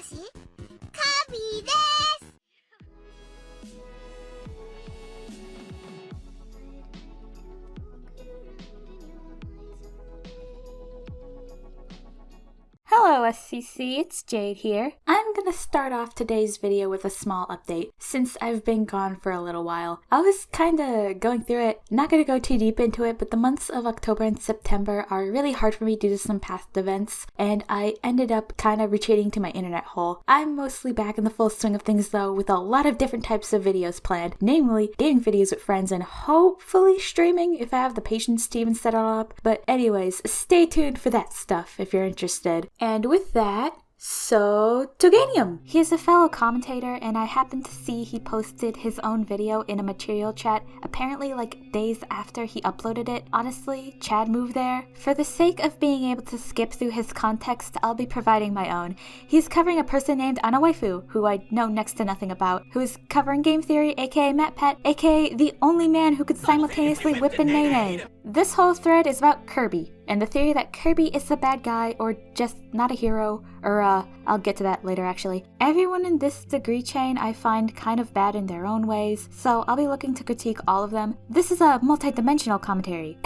しカビです。Hello SCC, it's Jade here. I'm gonna start off today's video with a small update, since I've been gone for a little while. I was kinda going through it, not gonna go too deep into it, but the months of October and September are really hard for me due to some past events, and I ended up kinda retreating to my internet hole. I'm mostly back in the full swing of things though, with a lot of different types of videos planned, namely gaming videos with friends and hopefully streaming if I have the patience to even set it all up. But anyways, stay tuned for that stuff if you're interested. And with that, so Toganium! He is a fellow commentator, and I happened to see he posted his own video in a material chat, apparently like days after he uploaded it. Honestly, Chad move there. For the sake of being able to skip through his context, I'll be providing my own. He's covering a person named Ana Waifu, who I know next to nothing about, who's covering game theory, aka MatPat, aka the only man who could simultaneously whip and nay-nay. This whole thread is about Kirby, and the theory that Kirby is a bad guy or just not a hero, or I'll get to that later actually. Everyone in this degree chain I find kind of bad in their own ways, so I'll be looking to critique all of them. This is a multi-dimensional commentary,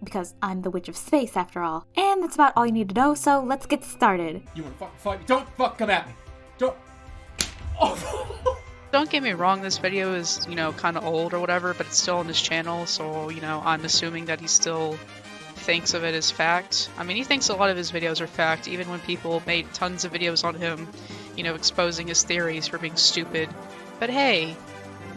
because I'm the Witch of Space after all. And that's about all you need to know, so let's get started. You wanna fucking fight me? Don't fuck come at me! Don't! Oh! Don't get me wrong, this video is, kind of old or whatever, but it's still on his channel, so, I'm assuming that he still thinks of it as fact. I mean, he thinks a lot of his videos are fact, even when people made tons of videos on him, exposing his theories for being stupid. But hey,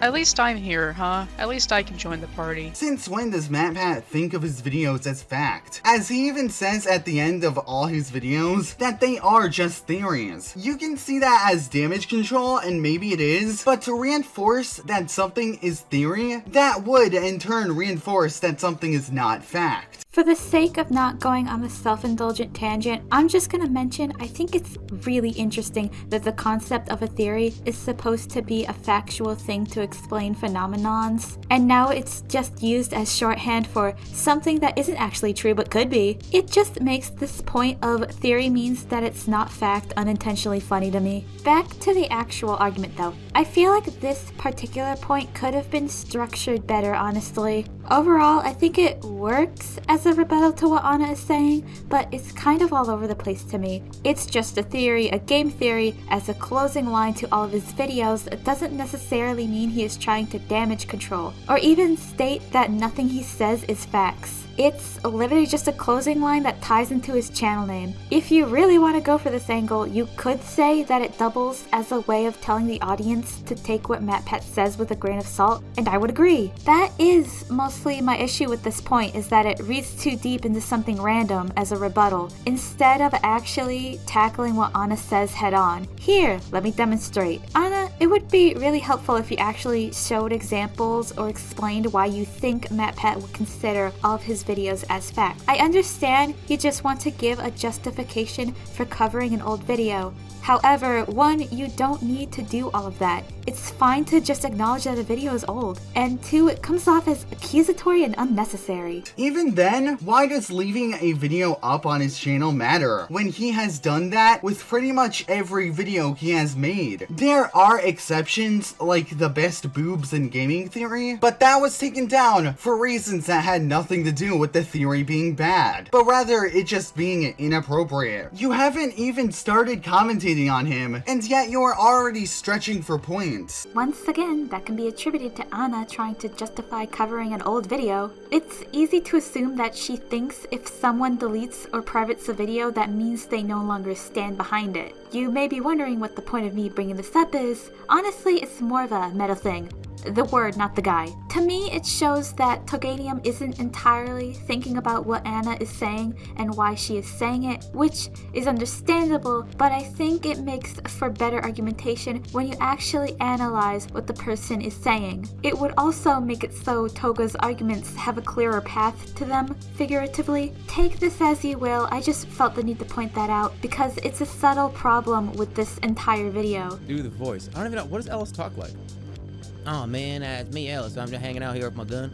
at least I'm here, huh? At least I can join the party. Since when does MatPat think of his videos as fact? As he even says at the end of all his videos, that they are just theories. You can see that as damage control, and maybe it is, but to reinforce that something is theory, that would in turn reinforce that something is not fact. For the sake of not going on the self-indulgent tangent, I'm just gonna mention I think it's really interesting that the concept of a theory is supposed to be a factual thing to explain phenomenons, and now it's just used as shorthand for something that isn't actually true but could be. It just makes this point of theory means that it's not fact unintentionally funny to me. Back to the actual argument though. I feel like this particular point could have been structured better, honestly. Overall, I think it works as a rebuttal to what Ana is saying, but it's kind of all over the place to me. It's just a theory, a game theory, as a closing line to all of his videos. It doesn't necessarily mean he is trying to damage control, or even state that nothing he says is facts. It's literally just a closing line that ties into his channel name. If you really want to go for this angle, you could say that it doubles as a way of telling the audience to take what MatPat says with a grain of salt, and I would agree. That is mostly my issue with this point, is that it reads too deep into something random as a rebuttal, instead of actually tackling what Ana says head on. Here, let me demonstrate. Ana, it would be really helpful if you actually showed examples or explained why you think MatPat would consider all of his videos as fact. I understand you just want to give a justification for covering an old video. However, one, you don't need to do all of that. It's fine to just acknowledge that a video is old. And two, it comes off as accusatory and unnecessary. Even then, why does leaving a video up on his channel matter, when he has done that with pretty much every video he has made? There are exceptions, like the best boobs in gaming theory, but that was taken down for reasons that had nothing to do with the theory being bad, but rather it just being inappropriate. You haven't even started commentating on him, and yet you're already stretching for points. Once again, that can be attributed to Ana trying to justify covering an old video. It's easy to assume that she thinks if someone deletes or privates a video, that means they no longer stand behind it. You may be wondering what the point of me bringing this up is. Honestly, it's more of a meta thing. The word, not the guy. To me, it shows that Toganium isn't entirely thinking about what Ana is saying and why she is saying it, which is understandable, but I think it makes for better argumentation when you actually analyze what the person is saying. It would also make it so Toga's arguments have a clearer path to them, figuratively. Take this as you will, I just felt the need to point that out because it's a subtle problem with this entire video. Do the voice. I don't even know, what does Ellis talk like? Oh man, it's me, Ellis. I'm just hanging out here with my gun.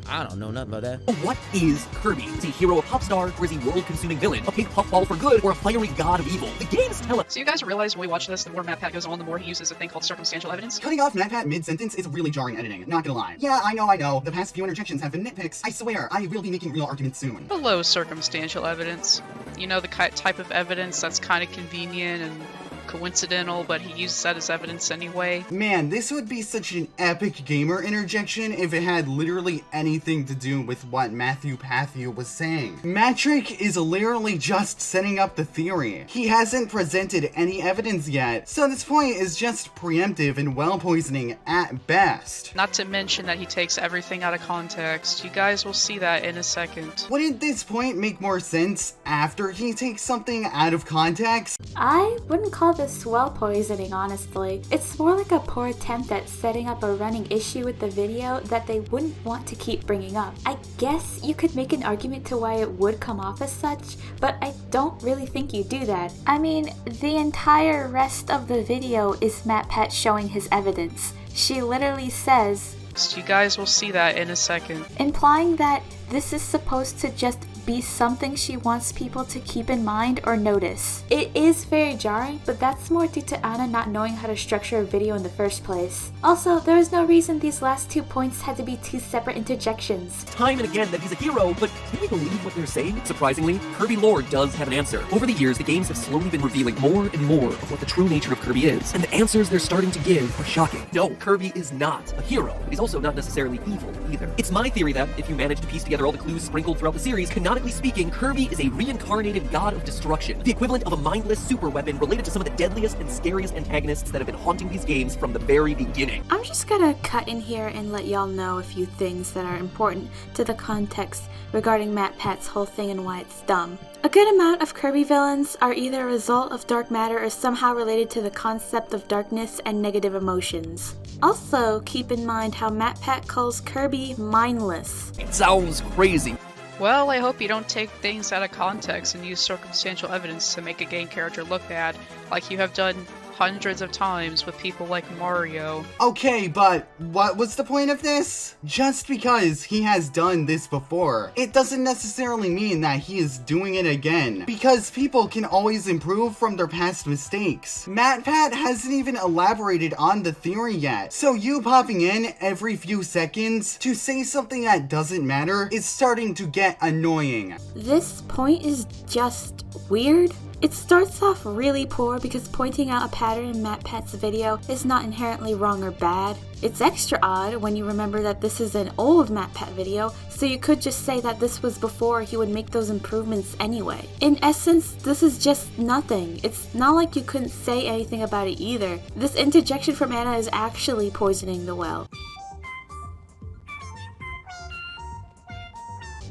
I don't know nothing about that. What is Kirby? Is he a hero, a pop star, or is he world-consuming villain? A pink puffball for good, or a fiery god of evil? The games tell us. So you guys realize when we watch this, the more MatPat goes on, the more he uses a thing called circumstantial evidence? Cutting off MatPat mid-sentence is really jarring editing, not gonna lie. Yeah, I know. The past few interjections have been nitpicks. I swear, I will be making real arguments soon. Below circumstantial evidence. You know, the type of evidence that's kind of convenient and coincidental, but he uses that as evidence anyway. Man, this would be such an epic gamer interjection if it had literally anything to do with what Matthew Patthew was saying. Matrick is literally just setting up the theory. He hasn't presented any evidence yet, so this point is just preemptive and well poisoning at best. Not to mention that he takes everything out of context. You guys will see that in a second. Wouldn't this point make more sense after he takes something out of context? I wouldn't call this well poisoning, honestly. It's more like a poor attempt at setting up a running issue with the video that they wouldn't want to keep bringing up. I guess you could make an argument to why it would come off as such, but I don't really think you do that. I mean, the entire rest of the video is MatPat showing his evidence. She literally says, You guys will see that in a second. implying that this is supposed to just be something she wants people to keep in mind or notice. It is very jarring, but that's more due to Anna not knowing how to structure a video in the first place. Also, there is no reason these last 2 points had to be 2 separate interjections. Time and again that he's a hero, but can we believe what they're saying? Surprisingly, Kirby lore does have an answer. Over the years, the games have slowly been revealing more and more of what the true nature of Kirby is, and the answers they're starting to give are shocking. No, Kirby is not a hero. He's also not necessarily evil either. It's my theory that if you manage to piece together all the clues sprinkled throughout the series, canonically speaking, Kirby is a reincarnated god of destruction, the equivalent of a mindless superweapon related to some of the deadliest and scariest antagonists that have been haunting these games from the very beginning. I'm just gonna cut in here and let y'all know a few things that are important to the context regarding MatPat's whole thing and why it's dumb. A good amount of Kirby villains are either a result of dark matter or somehow related to the concept of darkness and negative emotions. Also, keep in mind how MatPat calls Kirby mindless. It sounds crazy. Well, I hope you don't take things out of context and use circumstantial evidence to make a game character look bad, like you have done hundreds of times with people like Mario. Okay, but what was the point of this? Just because he has done this before, it doesn't necessarily mean that he is doing it again, because people can always improve from their past mistakes. MatPat hasn't even elaborated on the theory yet, so you popping in every few seconds to say something that doesn't matter is starting to get annoying. This point is just weird. It starts off really poor because pointing out a pattern in MatPat's video is not inherently wrong or bad. It's extra odd when you remember that this is an old MatPat video, so you could just say that this was before he would make those improvements anyway. In essence, this is just nothing. It's not like you couldn't say anything about it either. This interjection from Anna is actually poisoning the well.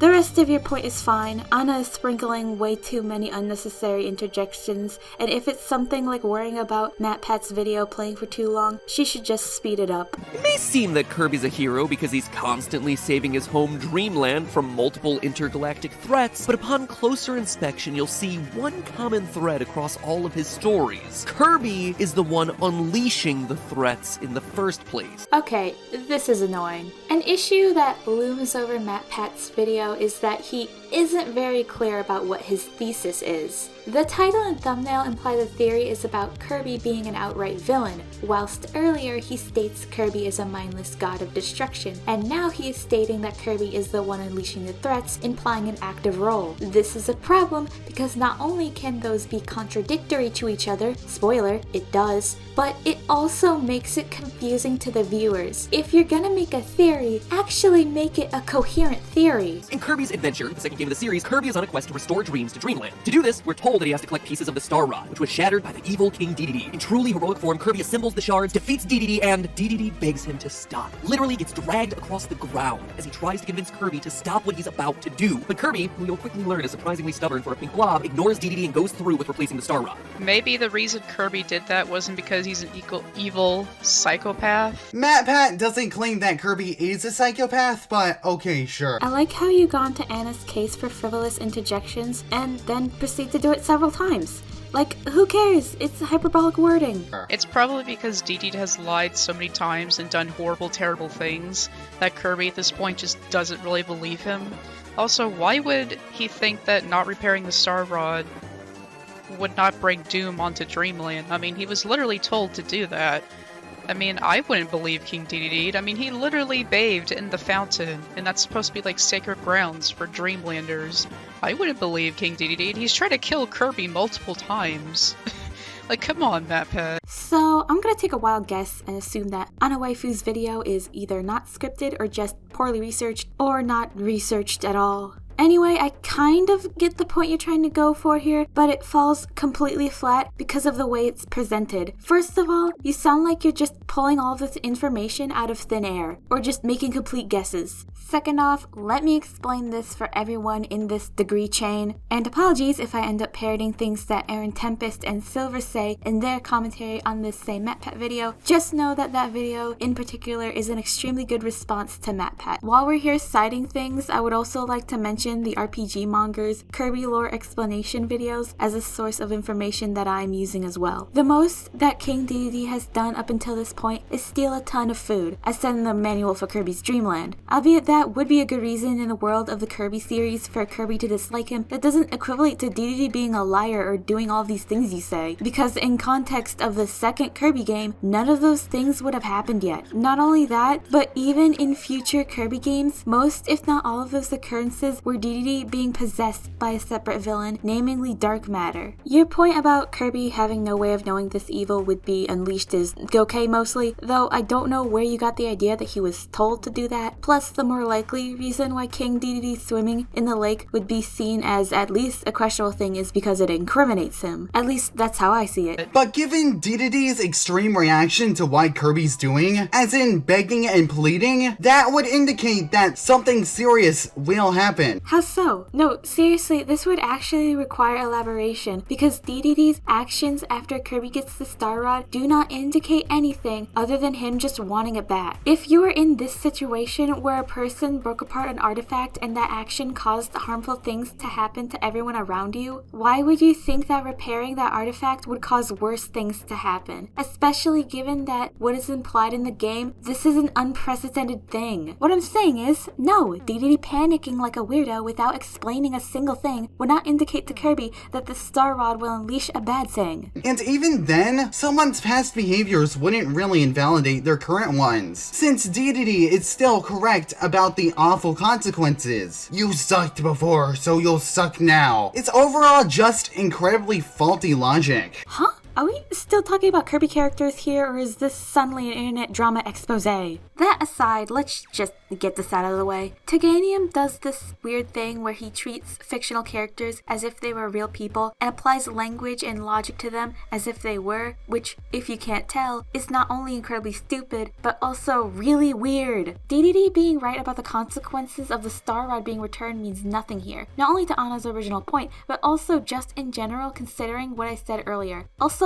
The rest of your point is fine. Anna is sprinkling way too many unnecessary interjections, and if it's something like worrying about MatPat's video playing for too long, she should just speed it up. It may seem that Kirby's a hero because he's constantly saving his home dreamland from multiple intergalactic threats, but upon closer inspection you'll see one common thread across all of his stories. Kirby is the one unleashing the threats in the first place. Okay, this is annoying. An issue that looms over MatPat's video is that he isn't very clear about what his thesis is. The title and thumbnail imply the theory is about Kirby being an outright villain, whilst earlier he states Kirby is a mindless god of destruction, and now he is stating that Kirby is the one unleashing the threats, implying an active role. This is a problem because not only can those be contradictory to each other, spoiler, it does, but it also makes it confusing to the viewers. If you're gonna make a theory, actually make it a coherent theory. In Kirby's Adventure, the second game of the series, Kirby is on a quest to restore dreams to Dreamland. To do this, we're told that he has to collect pieces of the Star Rod, which was shattered by the evil King DDD. In truly heroic form, Kirby assembles the shards, defeats DDD, and DDD begs him to stop. Literally gets dragged across the ground as he tries to convince Kirby to stop what he's about to do. But Kirby, who you'll quickly learn is surprisingly stubborn for a pink blob, ignores DDD and goes through with replacing the Star Rod. Maybe the reason Kirby did that wasn't because he's an evil psychopath. MatPat doesn't claim that Kirby is a psychopath, but okay, sure. I like how you got into Anna's case for frivolous interjections and then proceed to do it several times. Like, who cares? It's hyperbolic wording. It's probably because DD has lied so many times and done horrible, terrible things that Kirby at this point just doesn't really believe him. Also, why would he think that not repairing the Star Rod would not bring Doom onto Dreamland? I mean, he was literally told to do that. I mean, I wouldn't believe King Dedede. I mean, he literally bathed in the fountain, and that's supposed to be like sacred grounds for Dreamlanders. I wouldn't believe King Dedede. He's tried to kill Kirby multiple times. Like, come on, MatPat. So, I'm gonna take a wild guess and assume that Anawaifu's video is either not scripted or just poorly researched, or not researched at all. Anyway, I kind of get the point you're trying to go for here, but it falls completely flat because of the way it's presented. First of all, you sound like you're just pulling all this information out of thin air, or just making complete guesses. Second off, let me explain this for everyone in this degree chain, and apologies if I end up parroting things that Aaron Tempest and Silver say in their commentary on this same MatPat video. Just know that that video in particular is an extremely good response to MatPat. While we're here citing things, I would also like to mention the RPG Monger's Kirby lore explanation videos as a source of information that I'm using as well. The most that King Dedede has done up until this point is steal a ton of food, as said in the manual for Kirby's Dream Land. Albeit that would be a good reason in the world of the Kirby series for Kirby to dislike him, that doesn't equivalent to Dedede being a liar or doing all these things you say, because in context of the second Kirby game, none of those things would have happened yet. Not only that, but even in future Kirby games, most if not all of those occurrences were Dedede being possessed by a separate villain, namely dark matter. Your point about Kirby having no way of knowing this evil would be unleashed is okay mostly, though I don't know where you got the idea that he was told to do that. Plus, the more likely reason why King Dedede swimming in the lake would be seen as at least a questionable thing is because it incriminates him. At least that's how I see it. But given Dedede's extreme reaction to what Kirby's doing, as in begging and pleading, that would indicate that something serious will happen. How so? No, seriously, this would actually require elaboration, because Dedede's actions after Kirby gets the Star Rod do not indicate anything other than him just wanting it back. If you were in this situation where a person broke apart an artifact and that action caused harmful things to happen to everyone around you, why would you think that repairing that artifact would cause worse things to happen? Especially given that what is implied in the game, this is an unprecedented thing. What I'm saying is, no, Dedede panicking like a weirdo without explaining a single thing would not indicate to Kirby that the Star Rod will unleash a bad thing. And even then, someone's past behaviors wouldn't really invalidate their current ones, since Dedede is still correct about the awful consequences. You sucked before, so you'll suck now. It's overall just incredibly faulty logic. Huh? Are we still talking about Kirby characters here, or is this suddenly an internet drama expose? That aside, let's just get this out of the way. Toganium does this weird thing where he treats fictional characters as if they were real people and applies language and logic to them as if they were, which, if you can't tell, is not only incredibly stupid, but also really weird. Dedede being right about the consequences of the Star Rod being returned means nothing here, not only to Anna's original point, but also just in general considering what I said earlier. Also,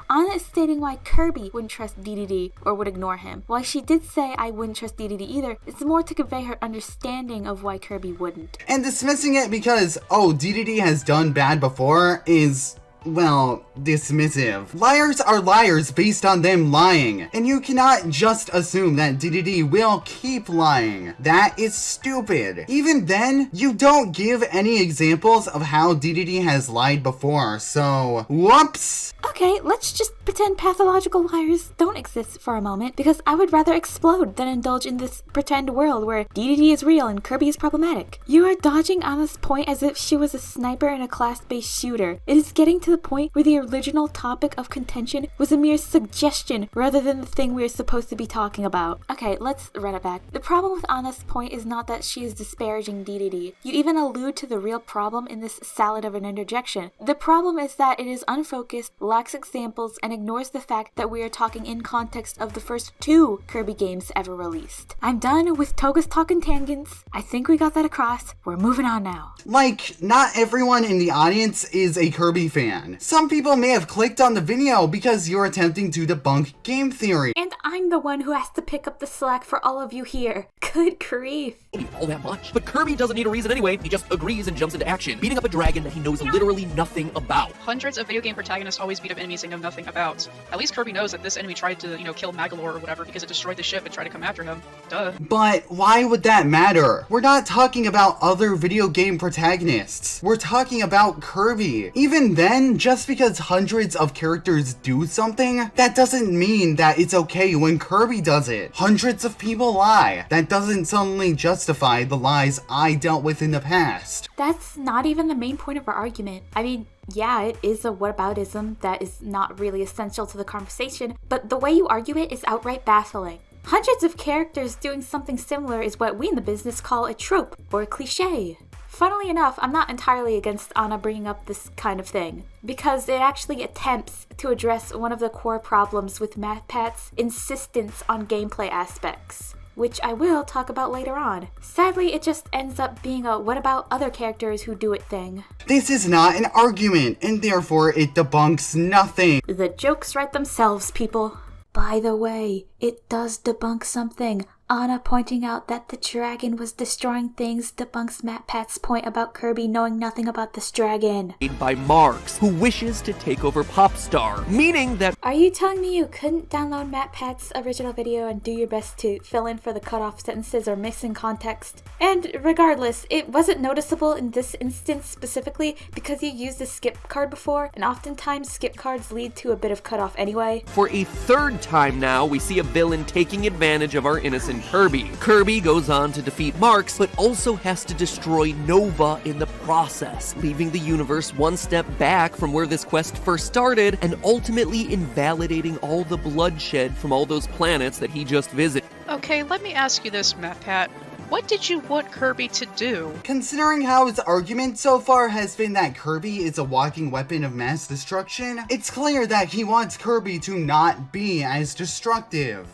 Anna is stating why Kirby wouldn't trust Dedede or would ignore him. Why she did say I wouldn't trust Dedede either, it's more to convey her understanding of why Kirby wouldn't. And dismissing it because, oh, Dedede has done bad before is, well, dismissive. Liars are liars based on them lying, and you cannot just assume that Dedede will keep lying. That is stupid. Even then, you don't give any examples of how Dedede has lied before, so whoops. Okay, let's just pretend pathological liars don't exist for a moment, because I would rather explode than indulge in this pretend world where Dedede is real and Kirby is problematic. You are dodging Anna's point as if she was a sniper in a class-based shooter. It is getting to the point where the original topic of contention was a mere suggestion rather than the thing we are supposed to be talking about. Okay, let's run it back. The problem with Anna's point is not that she is disparaging Dedede. You even allude to the real problem in this salad of an interjection. The problem is that it is unfocused, lacks examples, and ignores the fact that we are talking in context of the first 2 Kirby games ever released. I'm done with Toga's talking tangents. I think we got that across. We're moving on now. Like, not everyone in the audience is a Kirby fan. Some people may have clicked on the video because you're attempting to debunk game theory. And I I'm the one who has to pick up the slack for all of you here. Good grief. All that much. But Kirby doesn't need a reason anyway. He just agrees and jumps into action, beating up a dragon that he knows literally nothing about. Hundreds of video game protagonists always beat up enemies they know nothing about. At least Kirby knows that this enemy tried to, kill Magalore or whatever because it destroyed the ship and tried to come after him. Duh. But why would that matter? We're not talking about other video game protagonists. We're talking about Kirby. Even then, just because hundreds of characters do something, that doesn't mean that it's okay when Kirby does it. Hundreds of people lie. That doesn't suddenly justify the lies I dealt with in the past. That's not even the main point of our argument. I mean, yeah, it is a whataboutism that is not really essential to the conversation, but the way you argue it is outright baffling. Hundreds of characters doing something similar is what we in the business call a trope or a cliche. Funnily enough, I'm not entirely against Anna bringing up this kind of thing, because it actually attempts to address one of the core problems with MatPat's insistence on gameplay aspects, which I will talk about later on. Sadly, it just ends up being a what about other characters who do it thing. This is not an argument, and therefore it debunks nothing. The jokes write themselves, people. By the way, it does debunk something. Anna pointing out that the dragon was destroying things debunks MatPat's point about Kirby knowing nothing about this dragon. Made by Marks, who wishes to take over Popstar, meaning that— Are you telling me you couldn't download MatPat's original video and do your best to fill in for the cut-off sentences or missing context? And regardless, it wasn't noticeable in this instance specifically because you used a skip card before, and oftentimes skip cards lead to a bit of cut-off anyway. for a third time now, we see a villain taking advantage of our innocent Kirby. Kirby goes on to defeat Marks, but also has to destroy Nova in the process, leaving the universe one step back from where this quest first started, and ultimately invalidating all the bloodshed from all those planets that he just visited. Okay, let me ask you this, MatPat. What did you want Kirby to do? Considering how his argument so far has been that Kirby is a walking weapon of mass destruction, it's clear that he wants Kirby to not be as destructive.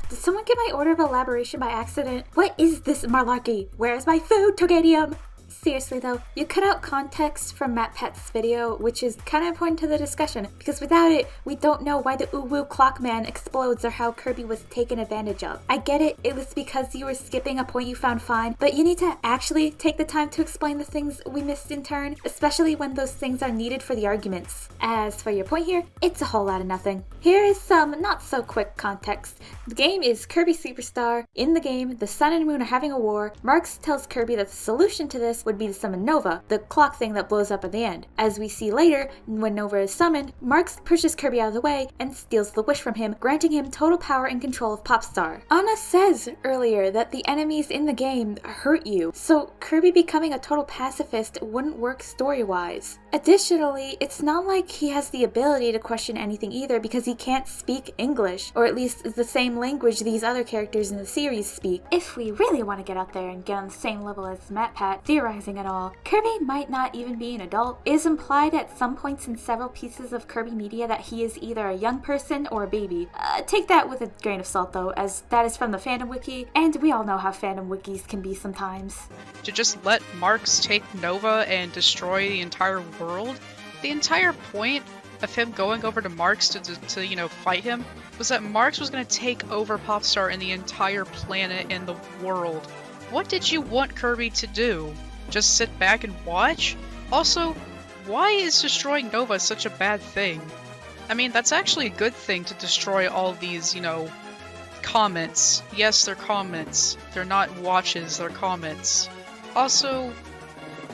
Did someone get my order of elaboration by accident? What is this malarkey? Where's my food, Toganium? Seriously though, you cut out context from MatPat's video, which is kind of important to the discussion, because without it, we don't know why the Uwu Clockman explodes or how Kirby was taken advantage of. I get it, it was because you were skipping a point you found fine, but you need to actually take the time to explain the things we missed in turn, especially when those things are needed for the arguments. As for your point here, it's a whole lot of nothing. Here is some not so quick context. The game is Kirby Superstar. In the game, the sun and moon are having a war. Marks tells Kirby that the solution to this would be to summon Nova, the clock thing that blows up at the end. As we see later, when Nova is summoned, Marks pushes Kirby out of the way and steals the wish from him, granting him total power and control of Popstar. Anna says earlier that the enemies in the game hurt you, so Kirby becoming a total pacifist wouldn't work story-wise. Additionally, it's not like he has the ability to question anything either because he can't speak English, or at least the same language these other characters in the series speak. If we really want to get out there and get on the same level as MatPat, theorizing at all, Kirby might not even be an adult. It is implied at some points in several pieces of Kirby media that he is either a young person or a baby. Take that with a grain of salt though, as that is from the fandom wiki, and we all know how fandom wikis can be sometimes. To just let Marks take Nova and destroy the entire world? The entire point of him going over to Marks to fight him was that Marks was going to take over Popstar and the entire planet and the world. What did you want Kirby to do? Just sit back and watch? Also, why is destroying Nova such a bad thing? I mean, that's actually a good thing to destroy all these, comments. Yes, they're comments. They're not watches, they're comments. Also,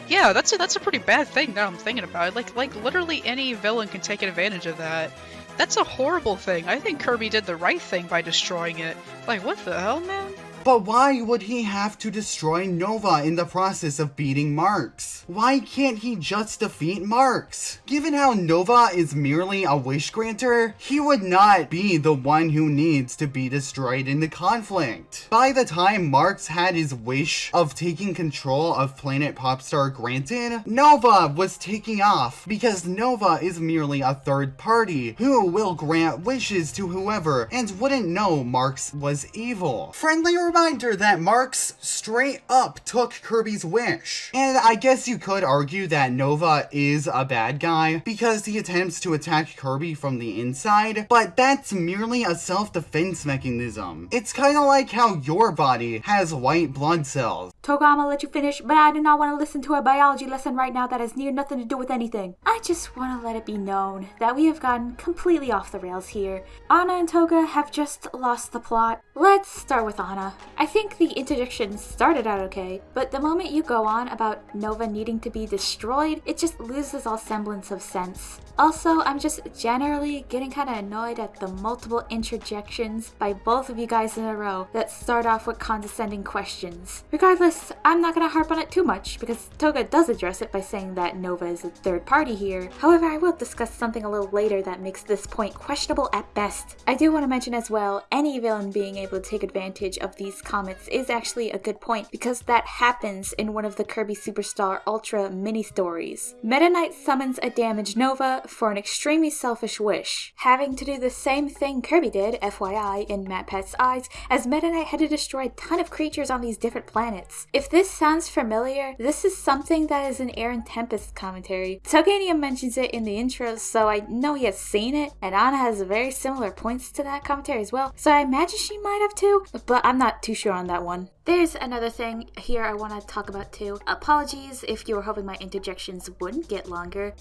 yeah, that's a pretty bad thing now I'm thinking about it. Like literally any villain can take advantage of that. That's a horrible thing. I think Kirby did the right thing by destroying it. Like, what the hell, man? But why would he have to destroy Nova in the process of beating Marks? Why can't he just defeat Marks? Given how Nova is merely a wish granter, he would not be the one who needs to be destroyed in the conflict. By the time Marks had his wish of taking control of planet Popstar granted, Nova was taking off because Nova is merely a third party who will grant wishes to whoever and wouldn't know Marks was evil. Friendly reminder that Marks straight up took Kirby's wish. And I guess you could argue that Nova is a bad guy because he attempts to attack Kirby from the inside, but that's merely a self-defense mechanism. It's kind of like how your body has white blood cells. Toga, I'm gonna let you finish, but I do not want to listen to a biology lesson right now that has near nothing to do with anything. I just want to let it be known that we have gotten completely off the rails here. Anna and Toga have just lost the plot. Let's start with Anna. I think the interdiction started out okay, but the moment you go on about Nova needing to be destroyed, it just loses all semblance of sense. Also, I'm just generally getting kind of annoyed at the multiple interjections by both of you guys in a row that start off with condescending questions. Regardless, I'm not going to harp on it too much because Toga does address it by saying that Nova is a third party here. However, I will discuss something a little later that makes this point questionable at best. I do want to mention as well, any villain being able to take advantage of these comets is actually a good point because that happens in one of the Kirby Superstar Ultra mini-stories. Meta Knight summons a damaged Nova for an extremely selfish wish, having to do the same thing Kirby did, FYI, in MatPat's eyes, as Meta Knight had to destroy a ton of creatures on these different planets. If this sounds familiar, this is something that is in Air and Tempest commentary. Toganium mentions it in the intro, so I know he has seen it, and Anna has very similar points to that commentary as well, so I imagine she might have too, but I'm not too sure on that one. There's another thing here I want to talk about too. Apologies if you were hoping my interjections wouldn't get longer.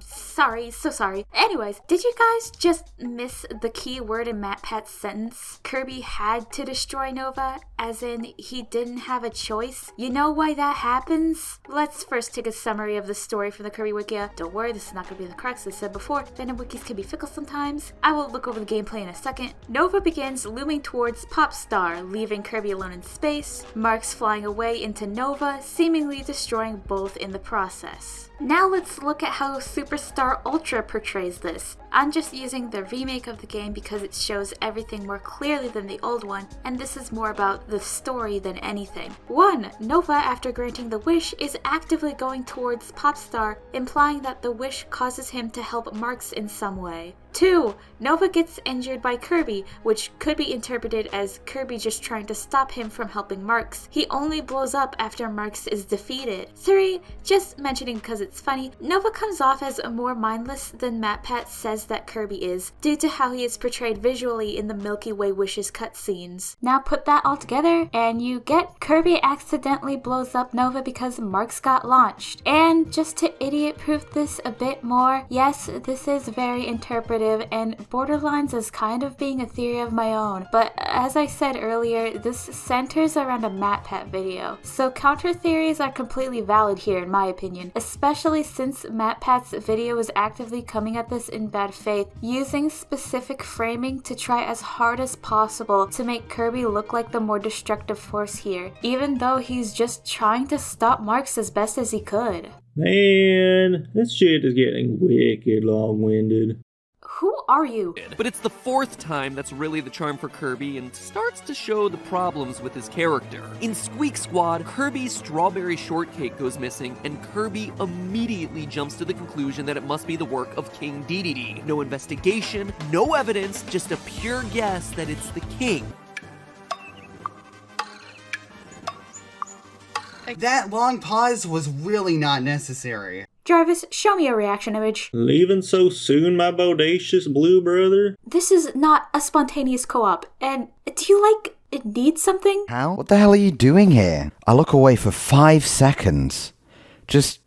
Sorry, so sorry. Anyways, did you guys just miss the key word in MatPat's sentence? Kirby had to destroy Nova, as in he didn't have a choice. You know why that happens? Let's first take a summary of the story from the Kirby Wikia. Don't worry, this is not going to be the crux, as I said before. Fandom wikis can be fickle sometimes. I will look over the gameplay in a second. Nova begins looming towards Popstar, leaving Kirby alone in space. Marks flying away into Nova, seemingly destroying both in the process. Now let's look at how Superstar Ultra portrays this. I'm just using the remake of the game because it shows everything more clearly than the old one, and this is more about the story than anything. 1. Nova, after granting the wish, is actively going towards Popstar, implying that the wish causes him to help Marks in some way. 2. Nova gets injured by Kirby, which could be interpreted as Kirby just trying to stop him from helping Marks. He only blows up after Marks is defeated. 3. Just mentioning because it's funny, Nova comes off as more mindless than MatPat says that Kirby is, due to how he is portrayed visually in the Milky Way Wishes cutscenes. Now put that all together, and you get Kirby accidentally blows up Nova because Marks got launched. And just to idiot-proof this a bit more, yes, this is very interpretive and borderlines as kind of being a theory of my own, but as I said earlier, this centers around a MatPat video, so counter theories are completely valid here in my opinion, especially since MatPat's video is actively coming at this in bad faith, using specific framing to try as hard as possible to make Kirby look like the more destructive force here, even though he's just trying to stop Marks as best as he could. Man, this shit is getting wicked long-winded. Who are you? But it's the 4th time that's really the charm for Kirby and starts to show the problems with his character. In Squeak Squad, Kirby's strawberry shortcake goes missing, and Kirby immediately jumps to the conclusion that it must be the work of King Dedede. No investigation, no evidence, just a pure guess that it's the king. That long pause was really not necessary. Jarvis, show me a reaction image. Leaving so soon, my bodacious blue brother? This is not a spontaneous co-op, and do you need something? How? What the hell are you doing here? I look away for 5 seconds. Just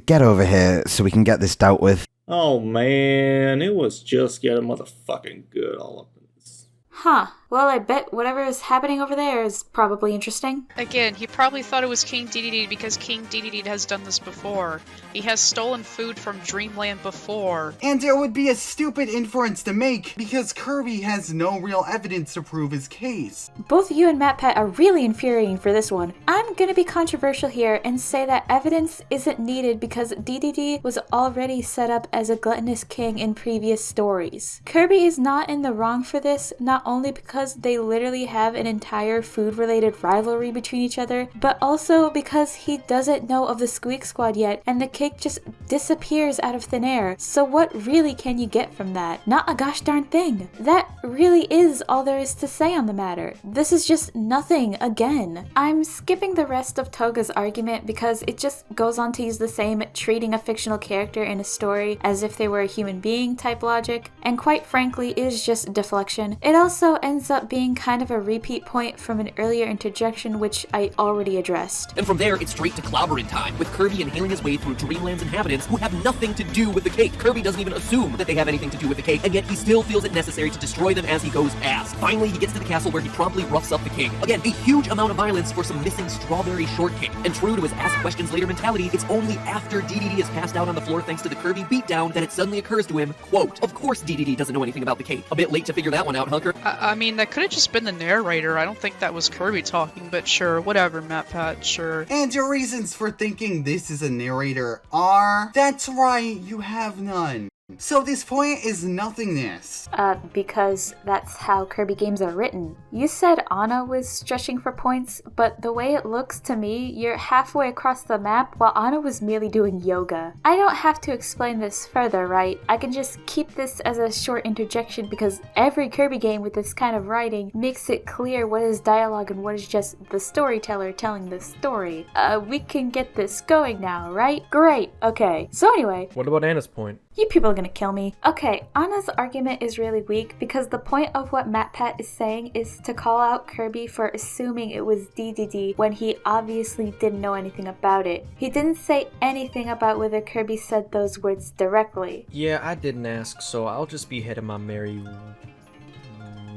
get over here so we can get this dealt with. Oh man, it was just getting motherfucking good all up in this. Huh. Well, I bet whatever is happening over there is probably interesting. Again, he probably thought it was King Dedede because King Dedede has done this before. He has stolen food from Dreamland before. And it would be a stupid inference to make because Kirby has no real evidence to prove his case. Both you and MatPat are really infuriating for this one. I'm gonna be controversial here and say that evidence isn't needed because Dedede was already set up as a gluttonous king in previous stories. Kirby is not in the wrong for this, not only because they literally have an entire food-related rivalry between each other, but also because he doesn't know of the Squeak Squad yet, and the cake just disappears out of thin air. So what really can you get from that? Not a gosh darn thing. That really is all there is to say on the matter. This is just nothing again. I'm skipping the rest of Toga's argument because it just goes on to use the same treating a fictional character in a story as if they were a human being type logic, and quite frankly is just deflection. It also ends up being kind of a repeat point from an earlier interjection which I already addressed. And from there, it's straight to clobbering time, with Kirby inhaling his way through Dreamland's inhabitants who have nothing to do with the cake. Kirby doesn't even assume that they have anything to do with the cake, and yet he still feels it necessary to destroy them as he goes past. Finally, he gets to the castle where he promptly roughs up the king. Again, a huge amount of violence for some missing strawberry shortcake. And true to his ask questions later mentality, it's only after DDD is passed out on the floor thanks to the Kirby beatdown that it suddenly occurs to him, quote, "Of course DDD doesn't know anything about the cake." A bit late to figure that one out, Hunker. I mean, that could have just been the narrator. I don't think that was Kirby talking, but sure, whatever, MatPat, sure. And your reasons for thinking this is a narrator are... That's right, you have none. So this point is nothingness. Because that's how Kirby games are written. You said Anna was stretching for points, but the way it looks to me, you're halfway across the map while Anna was merely doing yoga. I don't have to explain this further, right? I can just keep this as a short interjection because every Kirby game with this kind of writing makes it clear what is dialogue and what is just the storyteller telling the story. We can get this going now, right? Great, okay. So anyway. What about Anna's point? You people are gonna kill me. Okay, Anna's argument is really weak because the point of what MatPat is saying is to call out Kirby for assuming it was DDD when he obviously didn't know anything about it. He didn't say anything about whether Kirby said those words directly. Yeah, I didn't ask, so I'll just be heading my merry...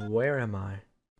Where am I?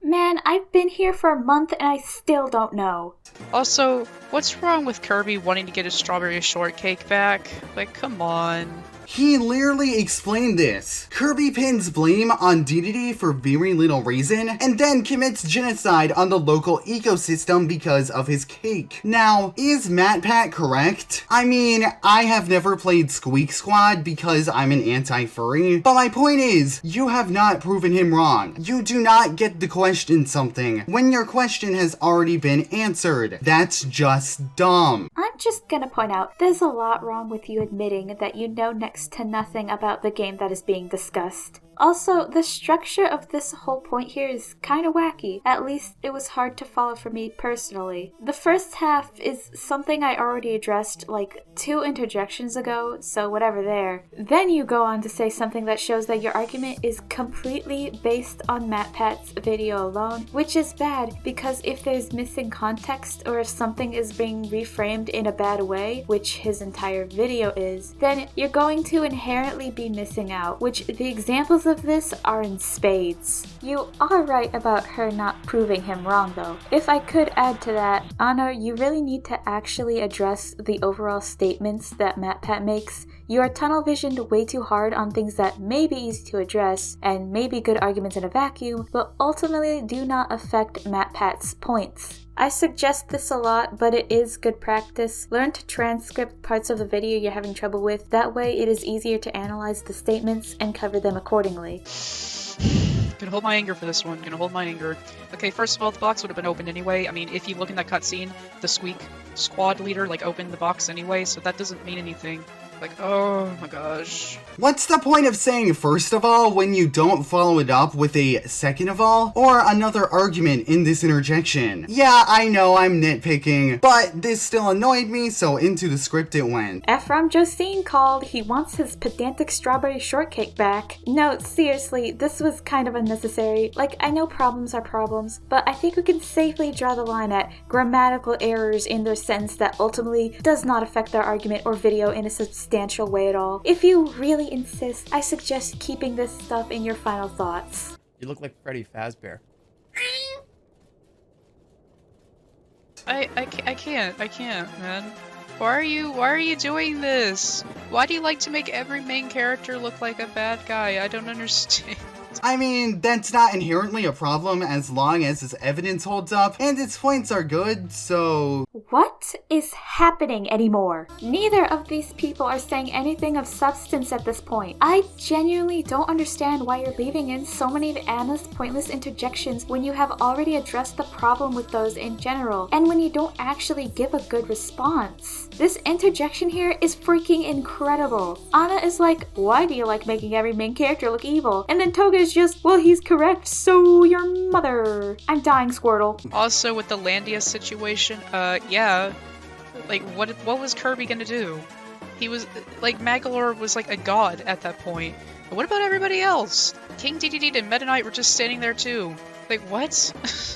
Man, I've been here for a month and I still don't know. Also, what's wrong with Kirby wanting to get his strawberry shortcake back? Like, come on. He literally explained this. Kirby pins blame on DDD for very little reason, and then commits genocide on the local ecosystem because of his cake. Now, is MatPat correct? I mean, I have never played Squeak Squad because I'm an anti-furry, but my point is, you have not proven him wrong. You do not get to question something when your question has already been answered. That's just dumb. I'm just gonna point out, there's a lot wrong with you admitting that you know next to nothing about the game that is being discussed. Also, the structure of this whole point here is kinda wacky. At least it was hard to follow for me personally. The first half is something I already addressed like 2 interjections ago, so whatever there. Then you go on to say something that shows that your argument is completely based on MatPat's video alone, which is bad because if there's missing context or if something is being reframed in a bad way, which his entire video is, then you're going to inherently be missing out, which the examples of this are in spades. You are right about her not proving him wrong though. If I could add to that, Anna, you really need to actually address the overall statements that MatPat makes. You are tunnel visioned way too hard on things that may be easy to address and may be good arguments in a vacuum, but ultimately do not affect MatPat's points. I suggest this a lot, but it is good practice. Learn to transcript parts of the video you're having trouble with. That way it is easier to analyze the statements and cover them accordingly. Gonna hold my anger for this one. Gonna hold my anger. Okay, first of all, the box would have been opened anyway. I mean, if you look in that cutscene, the Squeak Squad leader, like, opened the box anyway, so that doesn't mean anything. Like, oh my gosh. What's the point of saying first of all when you don't follow it up with a second of all or another argument in this interjection? Yeah, I know I'm nitpicking, but this still annoyed me, so into the script it went. Ephraim Josine called. He wants his pedantic strawberry shortcake back. No, seriously, this was kind of unnecessary. Like, I know problems are problems, but I think we can safely draw the line at grammatical errors in their sentence that ultimately does not affect their argument or video in a substantial way at all. If you really insist, I suggest keeping this stuff in your final thoughts. You look like Freddy Fazbear. I can't, man. Why are you doing this? Why do you like to make every main character look like a bad guy? I don't understand. I mean, that's not inherently a problem as long as his evidence holds up and his points are good, so... What is happening anymore? Neither of these people are saying anything of substance at this point. I genuinely don't understand why you're leaving in so many of Anna's pointless interjections when you have already addressed the problem with those in general, and when you don't actually give a good response. This interjection here is freaking incredible. Anna is like, why do you like making every main character look evil? And then Toga is just, well, he's correct, so your mother. I'm dying, Squirtle. Also, with the Landia situation, yeah. Like, what was Kirby gonna do? He was, like, Magolor was like a god at that point. But what about everybody else? King DDD and Meta Knight were just standing there too. Like, what?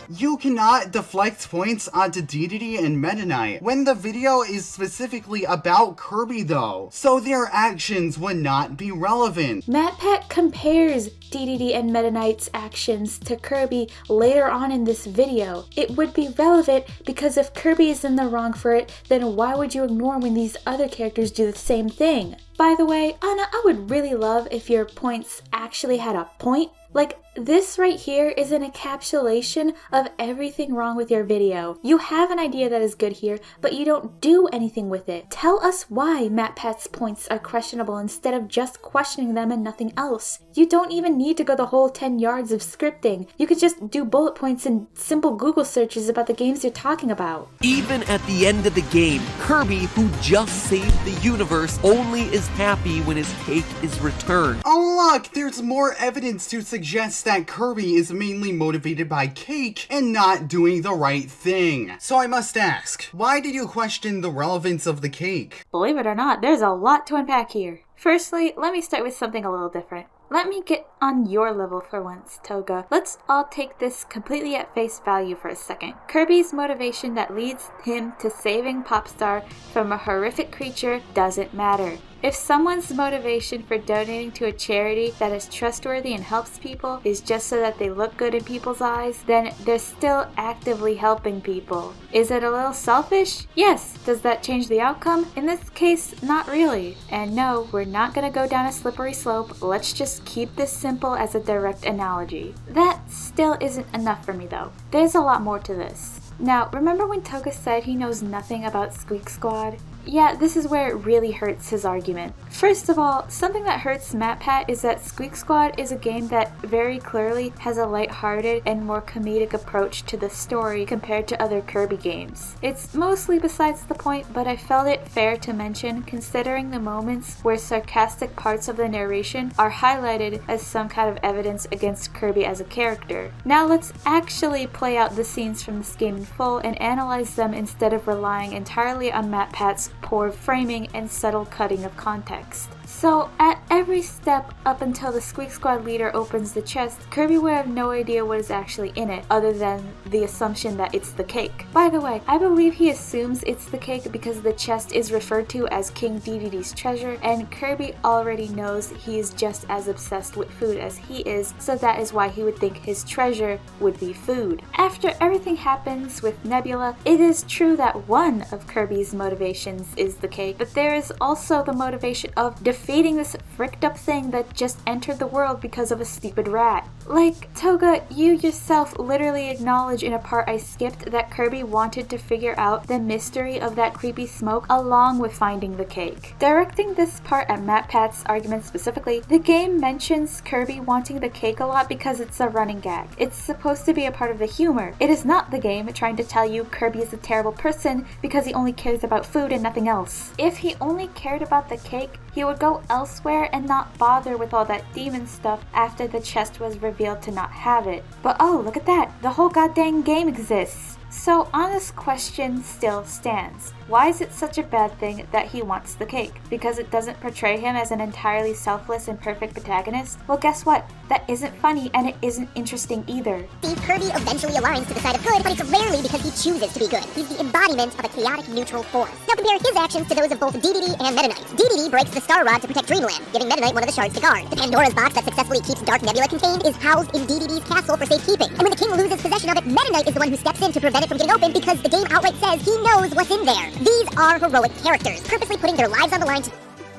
You cannot deflect points onto DDD and Meta Knight when the video is specifically about Kirby though, so their actions would not be relevant. MatPat compares DDD and Meta Knight's actions to Kirby later on in this video. It would be relevant because if Kirby is in the wrong for it, then why would you ignore when these other characters do the same thing? By the way, Anna, I would really love if your points actually had a point. Like, this right here is an encapsulation of everything wrong with your video. You have an idea that is good here, but you don't do anything with it. Tell us why MatPat's points are questionable instead of just questioning them and nothing else. You don't even need to go the whole 10 yards of scripting. You could just do bullet points and simple Google searches about the games you're talking about. Even at the end of the game, Kirby, who just saved the universe, only is happy when his cake is returned. Oh look, there's more evidence to suggest that Kirby is mainly motivated by cake and not doing the right thing. So I must ask, why did you question the relevance of the cake? Believe it or not, there's a lot to unpack here. Firstly, let me start with something a little different. Let me get on your level for once, Toga. Let's all take this completely at face value for a second. Kirby's motivation that leads him to saving Popstar from a horrific creature doesn't matter. If someone's motivation for donating to a charity that is trustworthy and helps people is just so that they look good in people's eyes, then they're still actively helping people. Is it a little selfish? Yes. Does that change the outcome? In this case, not really. And no, we're not gonna go down a slippery slope. Let's just keep this simple as a direct analogy. That still isn't enough for me though. There's a lot more to this. Now, remember when Toga said he knows nothing about Squeak Squad? Yeah, this is where it really hurts his argument. First of all, something that hurts MatPat is that Squeak Squad is a game that very clearly has a lighthearted and more comedic approach to the story compared to other Kirby games. It's mostly besides the point, but I felt it fair to mention considering the moments where sarcastic parts of the narration are highlighted as some kind of evidence against Kirby as a character. Now let's actually play out the scenes from this game in full and analyze them instead of relying entirely on MatPat's poor framing and subtle cutting of context. So, at every step up until the Squeak Squad leader opens the chest, Kirby would have no idea what is actually in it, other than the assumption that it's the cake. By the way, I believe he assumes it's the cake because the chest is referred to as King DDD's treasure, and Kirby already knows he is just as obsessed with food as he is, so that is why he would think his treasure would be food. After everything happens with Nebula, it is true that one of Kirby's motivations is the cake, but there is also the motivation of defeating this fricked up thing that just entered the world because of a stupid rat. Like, Toga, you yourself literally acknowledge in a part I skipped that Kirby wanted to figure out the mystery of that creepy smoke along with finding the cake. Directing this part at MatPat's argument specifically, the game mentions Kirby wanting the cake a lot because it's a running gag. It's supposed to be a part of the humor. It is not the game trying to tell you Kirby is a terrible person because he only cares about food and nothing else. If he only cared about the cake, he would go elsewhere and not bother with all that demon stuff after the chest was revealed to not have it. But oh, look at that! The whole goddamn game exists! So Anna's question still stands. Why is it such a bad thing that he wants the cake? Because it doesn't portray him as an entirely selfless and perfect protagonist? Well, guess what? That isn't funny and it isn't interesting either. Steve Kirby eventually aligns to the side of good, but it's rarely because he chooses to be good. He's the embodiment of a chaotic neutral force. Now compare his actions to those of both DDD and Meta Knight. DDD breaks the Star Rod to protect Dreamland, giving Meta Knight one of the shards to guard. The Pandora's box that successfully keeps Dark Nebula contained is housed in DDD's castle for safekeeping. And when the king loses possession of it, Meta Knight is the one who steps in to prevent it from getting open because the game outright says he knows what's in there. These are heroic characters, purposely putting their lives on the line to...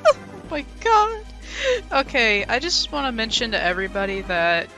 Oh my god. Okay, I just want to mention to everybody that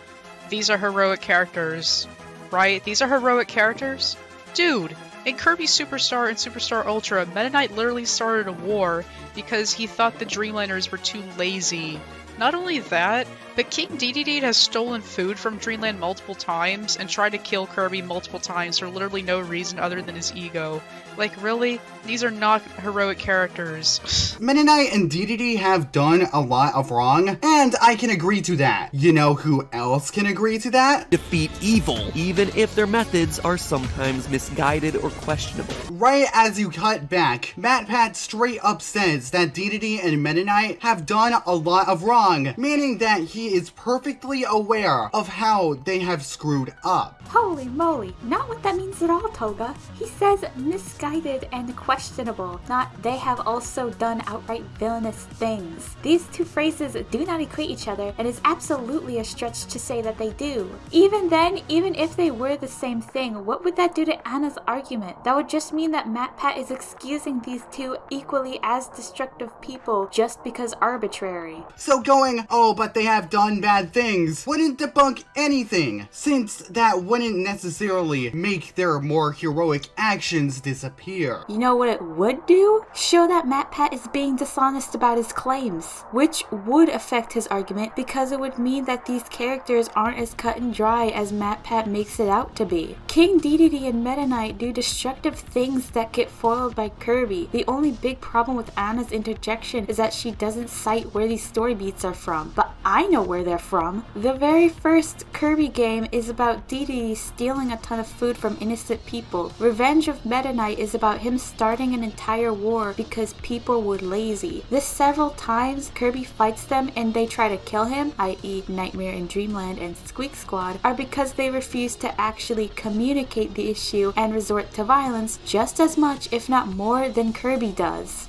these are heroic characters, right? These are heroic characters? Dude, in Kirby Superstar and Superstar Ultra, Meta Knight literally started a war because he thought the Dreamlanders were too lazy. Not only that, but King Dedede has stolen food from Dreamland multiple times and tried to kill Kirby multiple times for literally no reason other than his ego. Like, really? These are not heroic characters. Meta Knight and Dedede have done a lot of wrong, and I can agree to that. You know who else can agree to that? Defeat evil, even if their methods are sometimes misguided or questionable. Right as you cut back, MatPat straight up says that Dedede and Meta Knight have done a lot of wrong, meaning that he is perfectly aware of how they have screwed up. Holy moly, not what that means at all, Toga. He says misguided and questionable, not they have also done outright villainous things. These two phrases do not equate each other, and it's absolutely a stretch to say that they do. Even then, even if they were the same thing, what would that do to Anna's argument? That would just mean that MatPat is excusing these two equally as destructive people just because arbitrary. So going, oh, but they have done bad things, wouldn't debunk anything, since that wouldn't necessarily make their more heroic actions disappear. You know what it would do? Show that MatPat is being dishonest about his claims, which would affect his argument because it would mean that these characters aren't as cut and dry as MatPat makes it out to be. King Dedede and Meta Knight do destructive things that get foiled by Kirby. The only big problem with Anna's interjection is that she doesn't cite where these story beats are from, but I know where they're from. The very first Kirby game is about Dedede stealing a ton of food from innocent people. Revenge of Meta Knight is about him starting an entire war because people were lazy. This several times Kirby fights them and they try to kill him, i.e. Nightmare in Dreamland and Squeak Squad, are because they refuse to actually communicate the issue and resort to violence just as much, if not more, than Kirby does.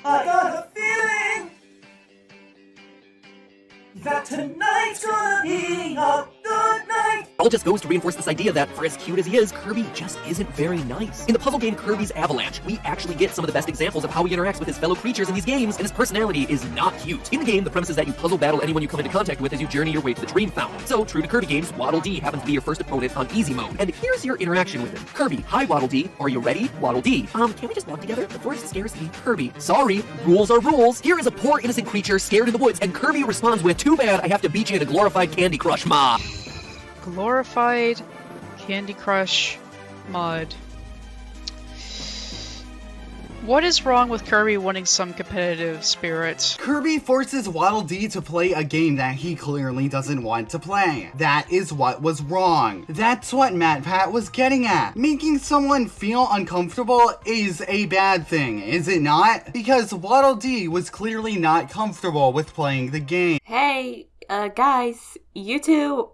I got a feeling that tonight's gonna be a good night. All just goes to reinforce this idea that, for as cute as he is, Kirby just isn't very nice. In the puzzle game Kirby's Avalanche, we actually get some of the best examples of how he interacts with his fellow creatures in these games, and his personality is not cute. In the game, the premise is that you puzzle battle anyone you come into contact with as you journey your way to the Dream Fountain. So, true to Kirby games, Waddle Dee happens to be your first opponent on easy mode. And here's your interaction with him. Kirby, hi Waddle Dee, are you ready? Waddle Dee, can we just walk together? The forest scares me. Kirby, sorry, rules are rules. Here is a poor innocent creature scared in the woods, and Kirby responds with, too bad, I have to beat you in a glorified Candy Crush mod. Glorified Candy Crush mod. What is wrong with Kirby wanting some competitive spirit? Kirby forces Waddle Dee to play a game that he clearly doesn't want to play. That is what was wrong. That's what MatPat was getting at. Making someone feel uncomfortable is a bad thing, is it not? Because Waddle Dee was clearly not comfortable with playing the game. Hey, guys, you two,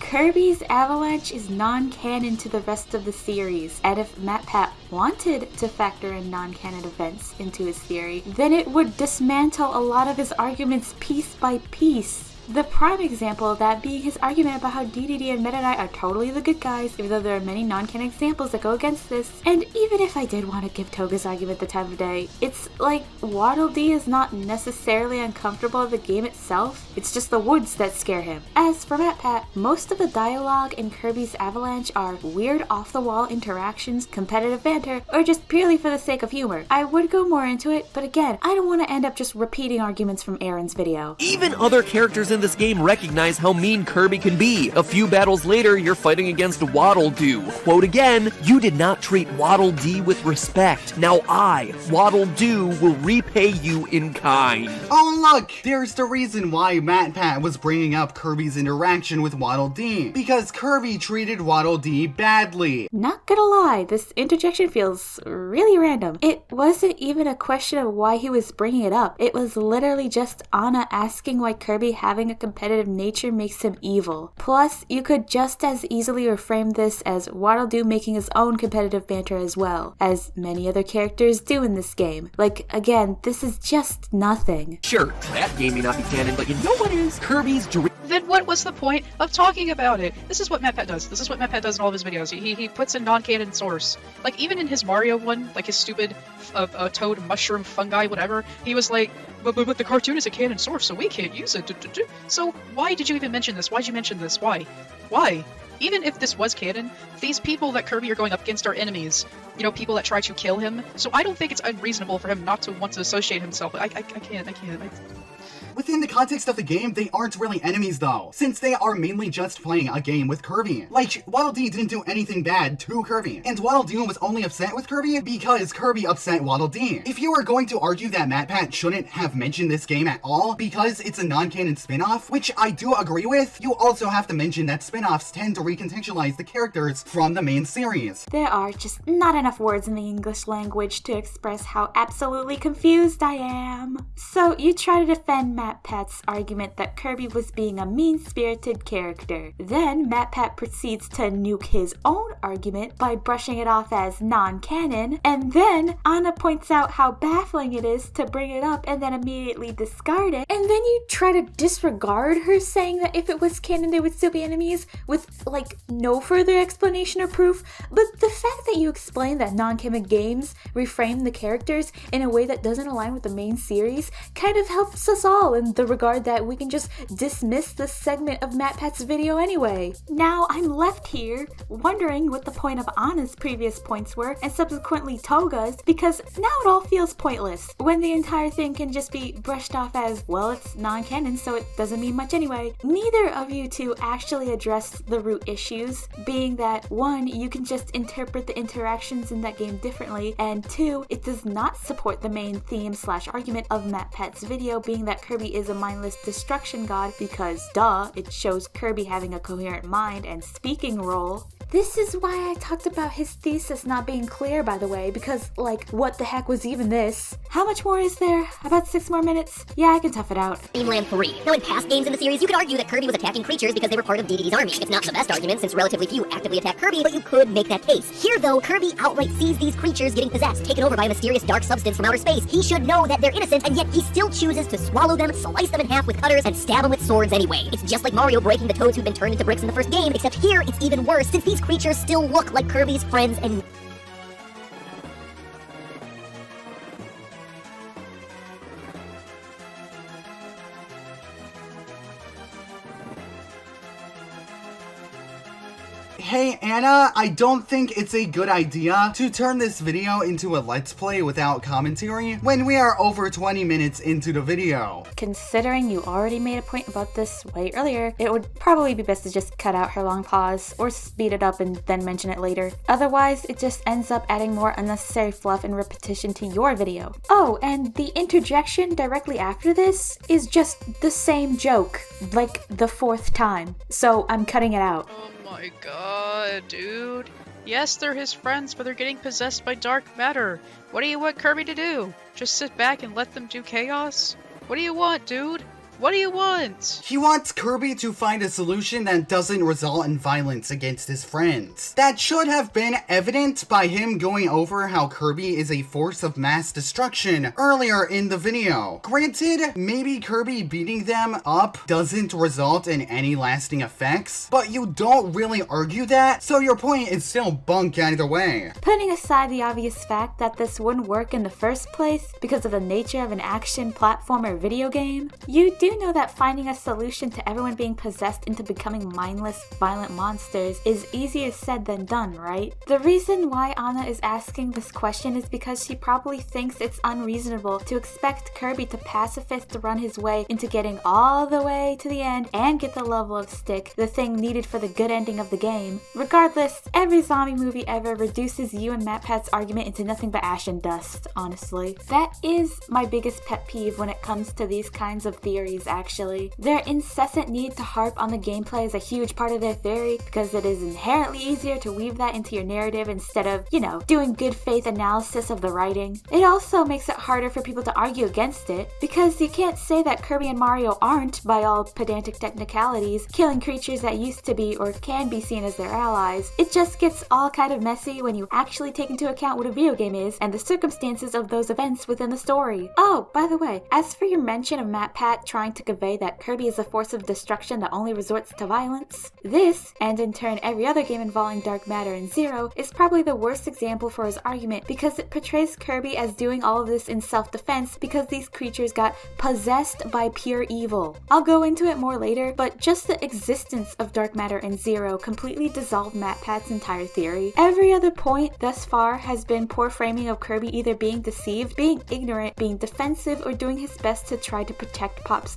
Kirby's Avalanche is non-canon to the rest of the series, and if MatPat wanted to factor in non-canon events into his theory, then it would dismantle a lot of his arguments piece by piece. The prime example of that being his argument about how Dedede and Meta Knight are totally the good guys, even though there are many non-canon examples that go against this. And even if I did want to give Toga's argument the time of day, it's like Waddle Dee is not necessarily uncomfortable with the game itself, it's just the woods that scare him. As for MatPat, most of the dialogue in Kirby's Avalanche are weird off-the-wall interactions, competitive banter, or just purely for the sake of humor. I would go more into it, but again, I don't want to end up just repeating arguments from Aaron's video. Even other characters in this game recognize how mean Kirby can be. A few battles later, you're fighting against Waddle Doo. Quote again, you did not treat Waddle Dee with respect. Now I, Waddle Doo, will repay you in kind. Oh look, there's the reason why MatPat was bringing up Kirby's interaction with Waddle Dee. Because Kirby treated Waddle Dee badly. Not gonna lie, this interjection feels really random. It wasn't even a question of why he was bringing it up. It was literally just Anna asking why Kirby having a competitive nature makes him evil. Plus, you could just as easily reframe this as Waddle Doo making his own competitive banter as well, as many other characters do in this game. Like, again, this is just nothing. Sure, that game may not be canon, but you know what is? Kirby's dream. Then what was the point of talking about it? This is what MatPat does. This is what MatPat does in all of his videos. He puts in non-canon source. Like, even in his Mario one, like his stupid toad, mushroom, fungi, whatever, he was like, but the cartoon is a canon source, so we can't use it. So why did you even mention this? Why did you mention this? Why? Why? Even if this was canon, these people that Kirby are going up against are enemies. You know, people that try to kill him. So I don't think it's unreasonable for him not to want to associate himself. I can't. Within the context of the game, they aren't really enemies though, since they are mainly just playing a game with Kirby. Like, Waddle Dee didn't do anything bad to Kirby, and Waddle Dee was only upset with Kirby because Kirby upset Waddle Dee. If you are going to argue that MatPat shouldn't have mentioned this game at all because it's a non-canon spin-off, which I do agree with, you also have to mention that spin-offs tend to recontextualize the characters from the main series. There are just not enough words in the English language to express how absolutely confused I am. So you try to defend MatPat's argument that Kirby was being a mean-spirited character. Then MatPat proceeds to nuke his own argument by brushing it off as non-canon, and then Anna points out how baffling it is to bring it up and then immediately discard it, and then you try to disregard her saying that if it was canon they would still be enemies with, like, no further explanation or proof. But the fact that you explain that non-canon games reframe the characters in a way that doesn't align with the main series kind of helps us all in the regard that we can just dismiss this segment of MatPat's video anyway. Now I'm left here wondering what the point of Anna's previous points were and subsequently Toga's, because now it all feels pointless when the entire thing can just be brushed off as, well, it's non-canon so it doesn't mean much anyway. Neither of you two actually address the root issues, being that 1, you can just interpret the interactions in that game differently, and 2, it does not support the main theme / argument of MatPat's video, being that Kirby is a mindless destruction god because, duh, it shows Kirby having a coherent mind and speaking role. This is why I talked about his thesis not being clear, by the way, because, like, what the heck was even this? How much more is there? About 6 more minutes? Yeah, I can tough it out. Dreamland 3. Now, in past games in the series, you could argue that Kirby was attacking creatures because they were part of DDD's army. It's not the best argument, since relatively few actively attack Kirby, but you could make that case. Here, though, Kirby outright sees these creatures getting possessed, taken over by a mysterious dark substance from outer space. He should know that they're innocent, and yet he still chooses to swallow them, slice them in half with cutters, and stab them with swords anyway. It's just like Mario breaking the toads who'd been turned into bricks in the first game, except here it's even worse, since these creatures still look like Kirby's friends and... Hey Anna, I don't think it's a good idea to turn this video into a Let's Play without commentary when we are over 20 minutes into the video. Considering you already made a point about this way earlier, it would probably be best to just cut out her long pause or speed it up and then mention it later. Otherwise, it just ends up adding more unnecessary fluff and repetition to your video. Oh, and the interjection directly after this is just the same joke, like the 4th time. So I'm cutting it out. Oh my god, dude. Yes, they're his friends, but they're getting possessed by dark matter. What do you want Kirby to do? Just sit back and let them do chaos? What do you want, dude? What do you want? He wants Kirby to find a solution that doesn't result in violence against his friends. That should have been evident by him going over how Kirby is a force of mass destruction earlier in the video. Granted, maybe Kirby beating them up doesn't result in any lasting effects, but you don't really argue that, so your point is still bunk either way. Putting aside the obvious fact that this wouldn't work in the first place because of the nature of an action platformer video game, you do know that finding a solution to everyone being possessed into becoming mindless, violent monsters is easier said than done, right? The reason why Anna is asking this question is because she probably thinks it's unreasonable to expect Kirby to pacifist run his way into getting all the way to the end and get the level of stick, the thing needed for the good ending of the game. Regardless, every zombie movie ever reduces you and MatPat's argument into nothing but ash and dust, honestly. That is my biggest pet peeve when it comes to these kinds of theories, actually. Their incessant need to harp on the gameplay is a huge part of their theory because it is inherently easier to weave that into your narrative instead of, you know, doing good faith analysis of the writing. It also makes it harder for people to argue against it because you can't say that Kirby and Mario aren't, by all pedantic technicalities, killing creatures that used to be or can be seen as their allies. It just gets all kind of messy when you actually take into account what a video game is and the circumstances of those events within the story. Oh, by the way, as for your mention of MatPat trying trying to convey that Kirby is a force of destruction that only resorts to violence. This, and in turn every other game involving dark matter and Zero, is probably the worst example for his argument because it portrays Kirby as doing all of this in self-defense because these creatures got possessed by pure evil. I'll go into it more later, but just the existence of dark matter and Zero completely dissolved MatPat's entire theory. Every other point thus far has been poor framing of Kirby either being deceived, being ignorant, being defensive, or doing his best to try to protect Popstar.